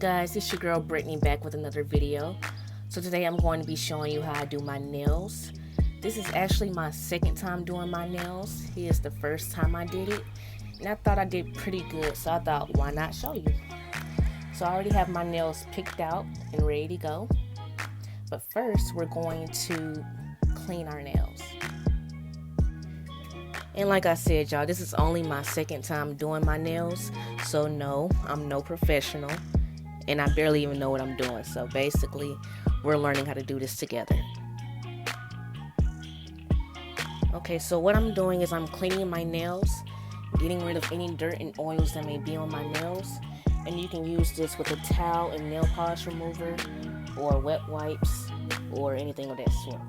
guys, it's your girl Brittany back with another video. So today I'm going to be showing you how I do my nails. This is actually my second time doing my nails. Here's the first time I did it, and I thought I did pretty good, so I thought, why not show you? So I already have my nails picked out and ready to go. But first we're going to clean our nails. And like I said, y'all, this is only my second time doing my nails, so no, I'm no professional, and I barely even know what I'm doing. So basically, we're learning how to do this together. Okay, so what I'm doing is I'm cleaning my nails, getting rid of any dirt and oils that may be on my nails. And you can use this with a towel and nail polish remover, or wet wipes, or anything of that sort.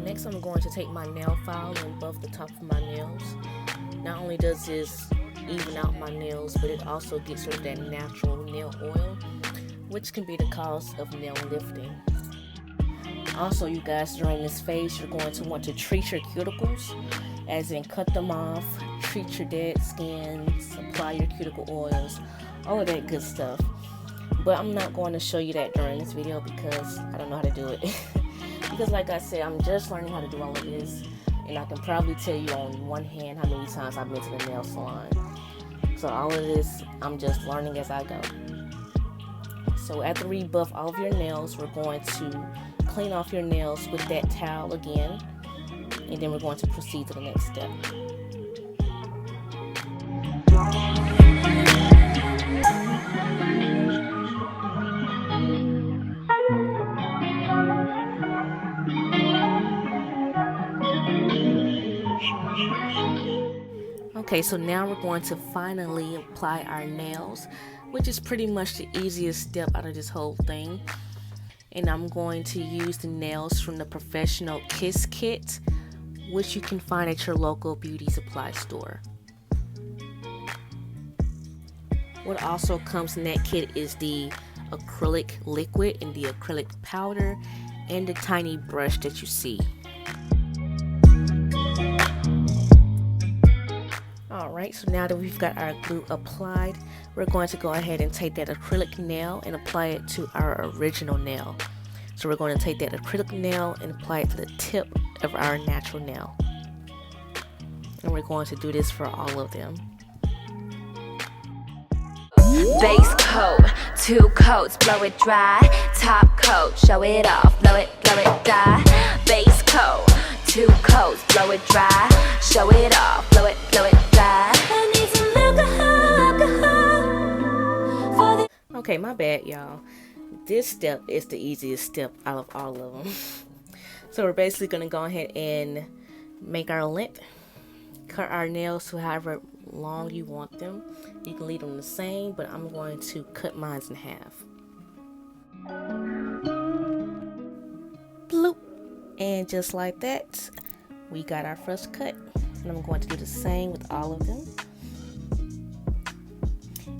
Next, I'm going to take my nail file and buff the top of my nails. Not only does this even out my nails, but it also gets rid of that natural nail oil, which can be the cause of nail lifting. Also, you guys, during this phase, you're going to want to treat your cuticles, as in cut them off, treat your dead skin, apply your cuticle oils, all of that good stuff. But I'm not going to show you that during this video because I don't know how to do it. Because like I said, I'm just learning how to do all of this, and I can probably tell you on one hand how many times I've been to the nail salon. So all of this, I'm just learning as I go. So after we buff all of your nails, we're going to clean off your nails with that towel again, and then we're going to proceed to the next step. Okay, so now we're going to finally apply our nails, which is pretty much the easiest step out of this whole thing. And I'm going to use the nails from the professional Kiss Kit, which you can find at your local beauty supply store. What also comes in that kit is the acrylic liquid and the acrylic powder and the tiny brush that you see. Alright, so now that we've got our glue applied, we're going to go ahead and take that acrylic nail and apply it to our original nail. So we're going to take that acrylic nail and apply it to the tip of our natural nail. And we're going to do this for all of them. Base coat, 2 coats, blow it dry. Top coat, show it off, blow it, die. Base coat, 2 coats, blow it dry. Show it off, blow it, dry. I need some alcohol. Okay, my bad, y'all. This step is the easiest step out of all of them. So we're basically going to go ahead and make our length. Cut our nails to however long you want them. You can leave them the same, but I'm going to cut mine in half. Bloop. And just like that, we got our first cut. And I'm going to do the same with all of them.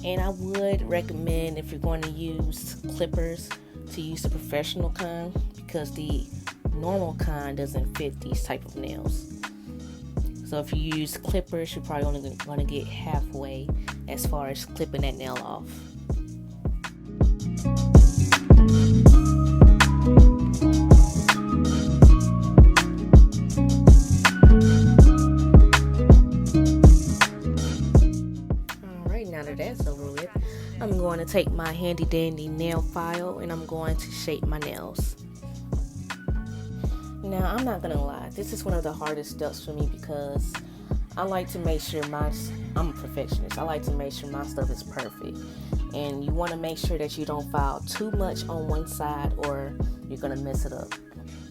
And I would recommend, if you're going to use clippers, to use the professional kind, because the normal kind doesn't fit these type of nails. So if you use clippers, you're probably only going to get halfway as far as clipping that nail off. Alright, now that that's over with, I'm going to take my handy dandy nail file and I'm going to shape my nails. Now, I'm not gonna lie, this is one of the hardest steps for me because I like to make sure I'm a perfectionist. I like to make sure my stuff is perfect. And you want to make sure that you don't file too much on one side or you're gonna mess it up.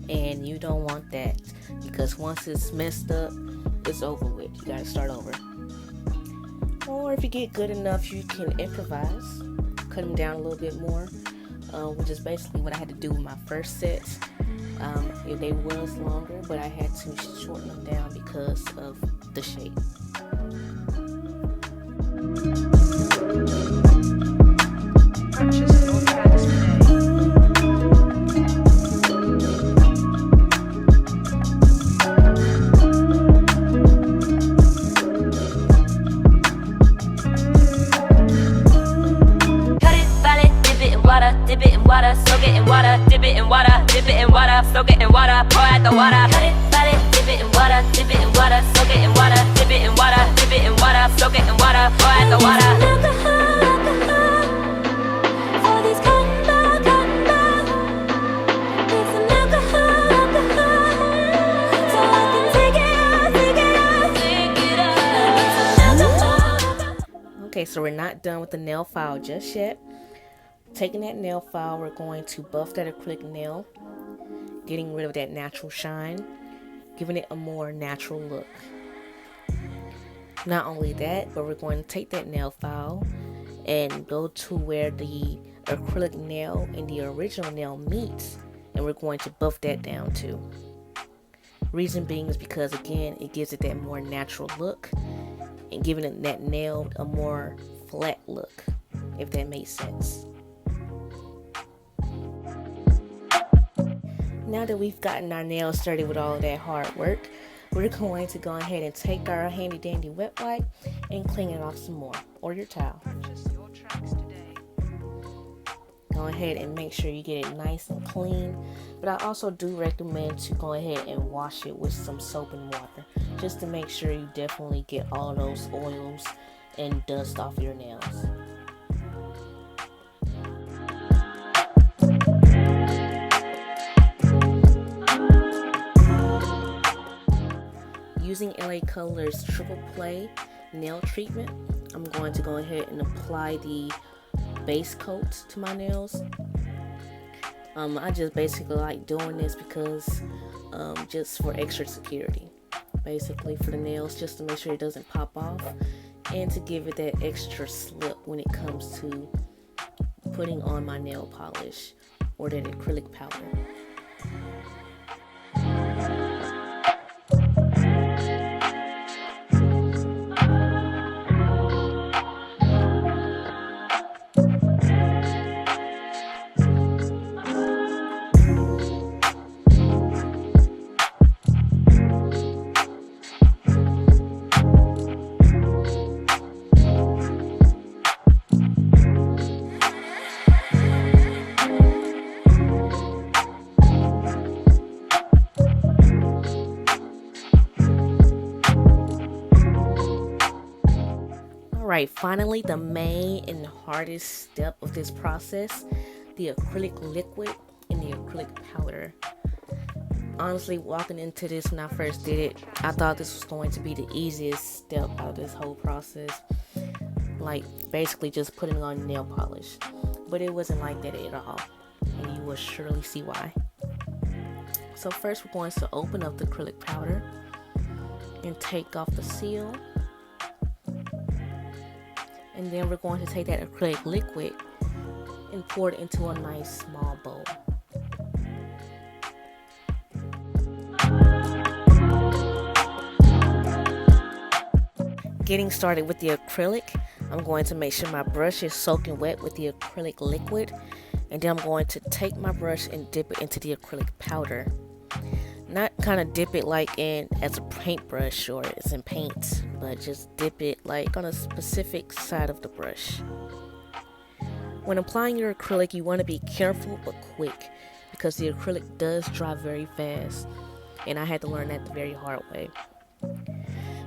And you don't want that, because once it's messed up, it's over with. You gotta start over. Or if you get good enough, you can improvise, cut them down a little bit more, which is basically what I had to do with my first sets. If they was longer, but I had to shorten them down because of the shape. dip it in water, soak it in water, pour out the water. Cut it, butt it, dip it in water, dip it in water, soak it in water, dip it in water, dip it in water, soak it in water, pour out the water. For these cotton ball, need some alcohol, so I can take it out, take it out, take it out. Need some alcohol. Okay, so we're not done with the nail file just yet. Taking that nail file, we're going to buff that acrylic nail, getting rid of that natural shine, giving it a more natural look. Not only that, but we're going to take that nail file and go to where the acrylic nail and the original nail meets, and we're going to buff that down too. Reason being is because, again, it gives it that more natural look and giving it that nail a more flat look, if that makes sense. Now that we've gotten our nails started with all that hard work, we're going to go ahead and take our handy dandy wet wipe and clean it off some more, or your towel. Go ahead and make sure you get it nice and clean, but I also do recommend to go ahead and wash it with some soap and water, just to make sure you definitely get all those oils and dust off your nails. Using LA Color's Triple Play nail treatment, I'm going to go ahead and apply the base coat to my nails. I just basically like doing this because just for extra security, basically for the nails, just to make sure it doesn't pop off and to give it that extra slip when it comes to putting on my nail polish or that acrylic powder. Alright, finally the main and hardest step of this process, the acrylic liquid and the acrylic powder. Honestly, walking into this when I first did it, I thought this was going to be the easiest step out of this whole process. Like basically just putting on nail polish. But it wasn't like that at all. And you will surely see why. So first we're going to open up the acrylic powder and take off the seal. And then we're going to take that acrylic liquid and pour it into a nice small bowl. Getting started with the acrylic, I'm going to make sure my brush is soaking wet with the acrylic liquid, and then I'm going to take my brush and dip it into the acrylic powder. Not kind of dip it like in as a paintbrush or as in paint, but just dip it like on a specific side of the brush. When applying your acrylic, you want to be careful but quick because the acrylic does dry very fast, and I had to learn that the very hard way.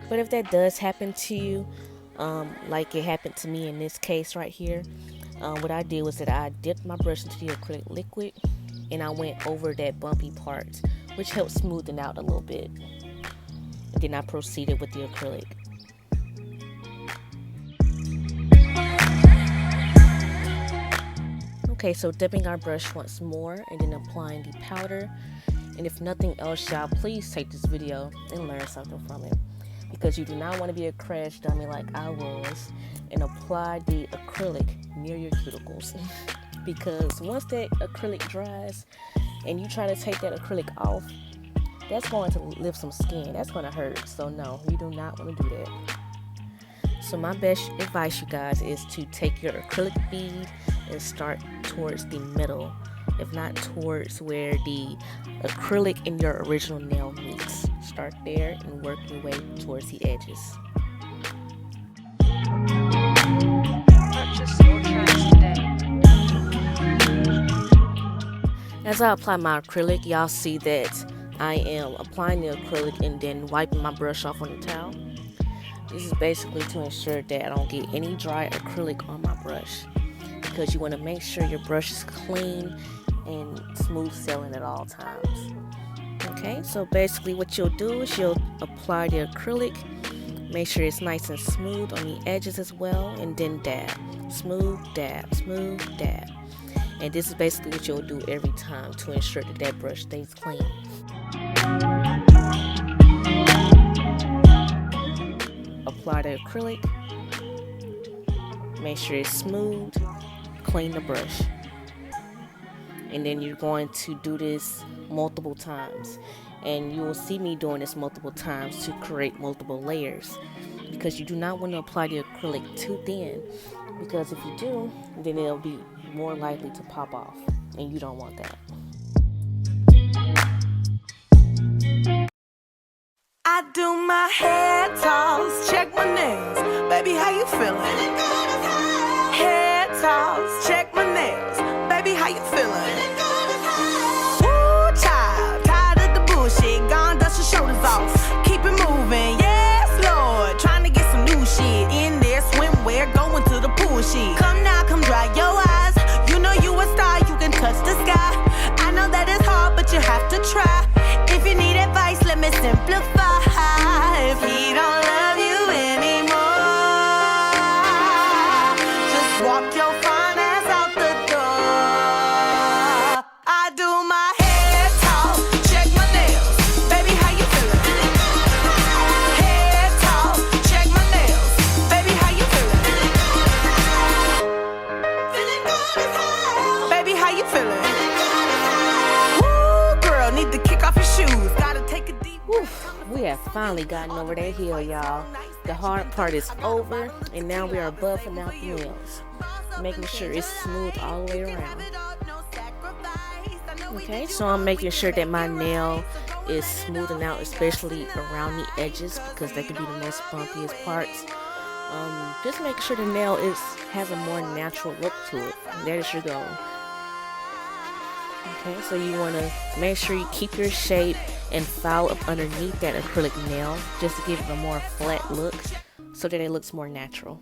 But if that does happen to you, like it happened to me in this case right here, what I did was that I dipped my brush into the acrylic liquid and I went over that bumpy part, which helped smoothen out a little bit. And then I proceeded with the acrylic. Okay, so dipping our brush once more and then applying the powder. And if nothing else, y'all, please take this video and learn something from it. Because you do not want to be a crash dummy like I was and apply the acrylic near your cuticles. Because once that acrylic dries and you try to take that acrylic off, that's going to lift some skin. That's going to hurt. So no, you do not want to do that. So my best advice, you guys, is to take your acrylic bead and start towards the middle, if not towards where the acrylic and your original nail meets. Start there and work your way towards the edges. As I apply my acrylic, y'all see that I am applying the acrylic and then wiping my brush off on the towel. This is basically to ensure that I don't get any dry acrylic on my brush, because you want to make sure your brush is clean and smooth sailing at all times. Okay, so basically what you'll do is you'll apply the acrylic, make sure it's nice and smooth on the edges as well, and then dab. Smooth, dab, smooth, dab. And this is basically what you'll do every time to ensure that that brush stays clean. Apply the acrylic, make sure it's smooth, clean the brush. And then you're going to do this multiple times. And you will see me doing this multiple times to create multiple layers, because you do not want to apply the acrylic too thin, because if you do, then it'll be more likely to pop off, and you don't want that. I do my hair toss, check my nails. Baby, how you feeling? Hair toss, check my nails. Baby, how you feeling? Woo, child, tired of the bullshit. Gone, dust your shoulders off. Keep it moving, yes, Lord. Trying to get some new shit in there. Swimwear, going to the pool sheet. Come now, come dry your eyes. You know you a star, you can touch the sky. I know that it's hard, but you have to try. If you need advice, let me simplify. If he don't love you anymore, just walk your fine ass out the door. I do my hair talk, check my nails. Baby, how you feeling? Hair talk, check my nails. Baby, how you feeling? Feeling good as hell. Baby, how you feeling? Woo, girl, need to kick off your shoes. Gotta take a deep breath. We have finally gotten over that hill, y'all. The hard part is over, and now we are buffing out the nails, making sure it's smooth all the way around. Okay, so I'm making sure that my nail is smoothing out, especially around the edges, because they can be the most bumpiest parts. Just make sure the nail has a more natural look to it. That is your goal. Okay, so you want to make sure you keep your shape and file up underneath that acrylic nail, just to give it a more flat look, so that it looks more natural.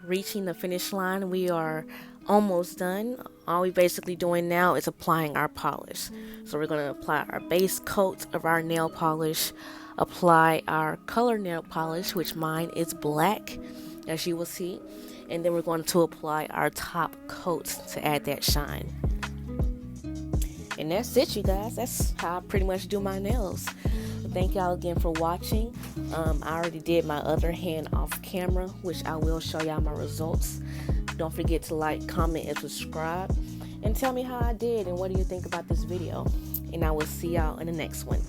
Reaching the finish line, we are almost done. All we're basically doing now is applying our polish. So we're going to apply our base coat of our nail polish, apply our color nail polish, which mine is black, as you will see, and then we're going to apply our top coat to add that shine. And that's it, you guys. That's how I pretty much do my nails. So thank y'all again for watching. I already did my other hand off camera, which I will show y'all my results. Don't forget to like, comment, and subscribe. And tell me how I did and what do you think about this video. And I will see y'all in the next one.